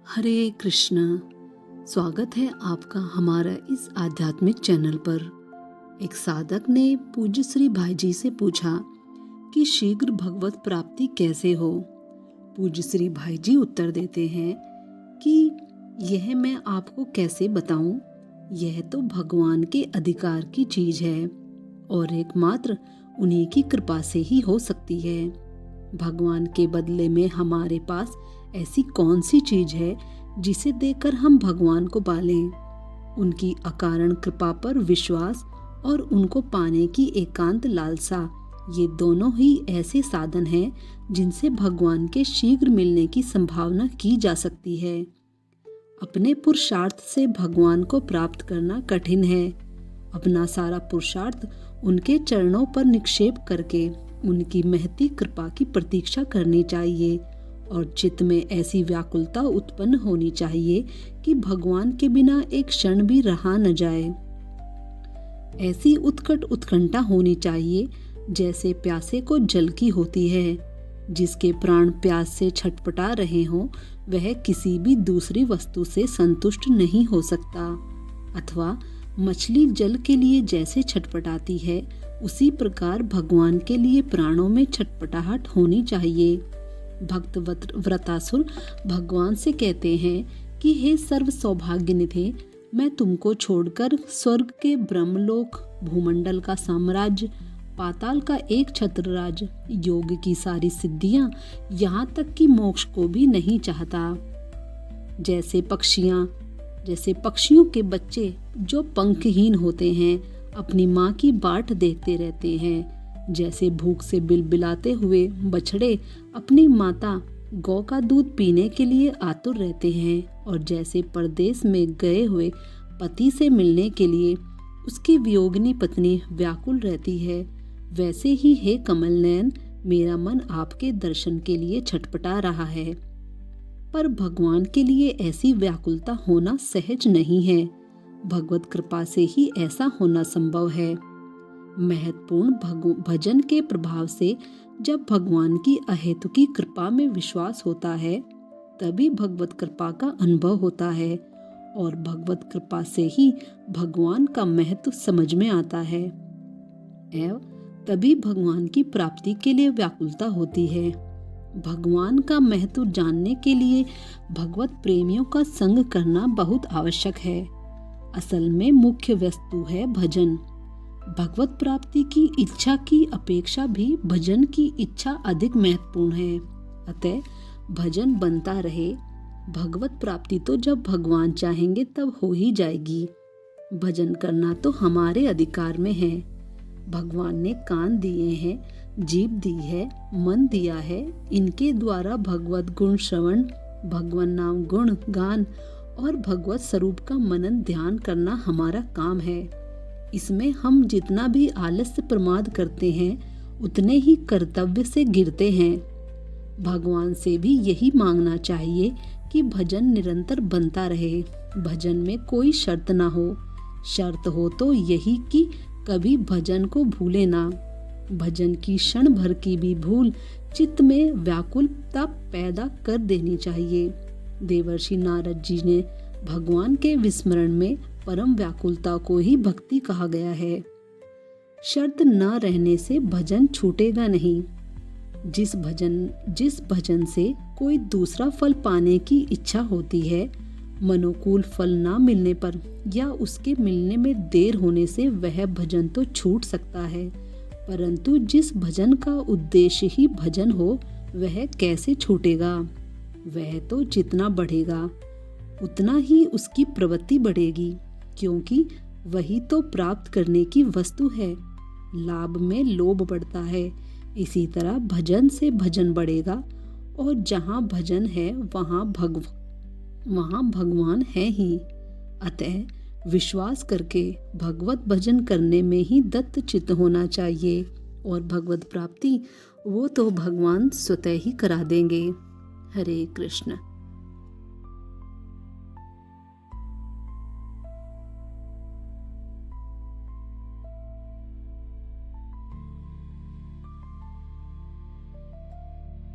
हरे कृष्ण। स्वागत है आपका हमारा इस आध्यात्मिक चैनल पर। एक साधक ने पूज्य श्री भाई जी से पूछा कि शीघ्र भगवत प्राप्ति कैसे हो। पूज्य श्री भाई जी उत्तर देते हैं कि यह मैं आपको कैसे बताऊं, यह तो भगवान के अधिकार की चीज है और एकमात्र उन्हीं की कृपा से ही हो सकती है। भगवान के बदले में हमारे पास ऐसी कौन सी चीज है जिसे देकर हम भगवान को पालें। उनकी अकारण कृपा पर विश्वास और उनको पाने की एकांत लालसा, ये दोनों ही ऐसे साधन हैं जिनसे भगवान के शीघ्र मिलने की संभावना की जा सकती है। अपने पुरुषार्थ से भगवान को प्राप्त करना कठिन है। अपना सारा पुरुषार्थ उनके चरणों पर निक्षेप करके उनकी महती कृपा की प्रतीक्षा करनी चाहिए और चित्त में ऐसी व्याकुलता उत्पन्न होनी चाहिए कि भगवान के बिना एक क्षण भी रहा न जाए। ऐसी उत्कट उत्कंठा होनी चाहिए जैसे प्यासे को जल की होती है। जिसके प्राण प्यास से छटपटा रहे हों वह किसी भी दूसरी वस्तु से संतुष्ट नहीं हो सकता। अथवा मछली जल के लिए जैसे छटपटाती है, उसी प्रकार भगवान के लिए प्राणों में छटपटाहट होनी चाहिए। भक्त व्रतासुर भगवान से कहते हैं कि हे सर्व सौभाग्य निधे, मैं तुमको छोड़कर स्वर्ग के ब्रह्मलोक, भूमंडल का साम्राज्य, पाताल का एक छत्रराज, योग की सारी सिद्धियां, यहाँ तक कि मोक्ष को भी नहीं चाहता। जैसे पक्षियों के बच्चे जो पंखहीन होते हैं अपनी माँ की बाट देखते रहते हैं, जैसे भूख से बिलबिलाते हुए बछड़े अपनी माता गौ का दूध पीने के लिए आतुर रहते हैं, और जैसे परदेश में गए हुए पति से मिलने के लिए उसकी वियोगिनी पत्नी व्याकुल रहती है, वैसे ही हे कमल नयन, मेरा मन आपके दर्शन के लिए छटपटा रहा है। पर भगवान के लिए ऐसी व्याकुलता होना सहज नहीं है। भगवत कृपा से ही ऐसा होना संभव है। महत्वपूर्ण भजन के प्रभाव से जब भगवान की अहेतुकी कृपा में विश्वास होता है, तभी भगवत कृपा का अनुभव होता है और भगवत कृपा से ही भगवान का महत्व समझ में आता है। एवं तभी भगवान की प्राप्ति के लिए व्याकुलता होती है। भगवान का महत्व जानने के लिए भगवत प्रेमियों का संग करना बहुत आवश्यक है। असल में मुख्य वस्तु है भजन। भगवत प्राप्ति की इच्छा की अपेक्षा भी भजन की इच्छा अधिक महत्वपूर्ण है। अतः भजन बनता रहे। भगवत प्राप्ति तो जब भगवान चाहेंगे तब हो ही जाएगी। भजन करना तो हमारे अधिकार में है। भगवान ने कान दिए हैं, जीभ दी है, मन दिया है। इनके द्वारा भगवत गुण श्रवण, भगवान नाम गुण गान और भगवत स्वरूप का मनन ध्यान करना हमारा काम है। इसमें हम जितना भी आलस्य प्रमाद करते हैं उतने ही कर्तव्य से गिरते हैं। भगवान से भी यही मांगना चाहिए कि भजन निरंतर बनता रहे। भजन में कोई शर्त ना हो। शर्त हो तो यही कि कभी भजन को भूले ना। भजन की क्षण भर की भी भूल चित्त में व्याकुलता पैदा कर देनी चाहिए। देवर्षि नारद जी ने भगवान के विस्मरण में परम व्याकुलता को ही भक्ति कहा गया है। शर्त न रहने से भजन छूटेगा नहीं। जिस भजन से कोई दूसरा फल पाने की इच्छा होती है, मनोकूल फल ना मिलने पर या उसके मिलने में देर होने से वह भजन तो छूट सकता है, परंतु जिस भजन का उद्देश्य ही भजन हो वह कैसे छूटेगा। वह तो जितना बढ़ेगा उतना ही उसकी प्रवृत्ति बढ़ेगी, क्योंकि वही तो प्राप्त करने की वस्तु है। लाभ में लोभ बढ़ता है, इसी तरह भजन से भजन बढ़ेगा और जहाँ भजन है वहाँ भगवान है ही। अतः विश्वास करके भगवत भजन करने में ही दत्त चित्त होना चाहिए और भगवत प्राप्ति वो तो भगवान स्वतः ही करा देंगे। हरे कृष्ण।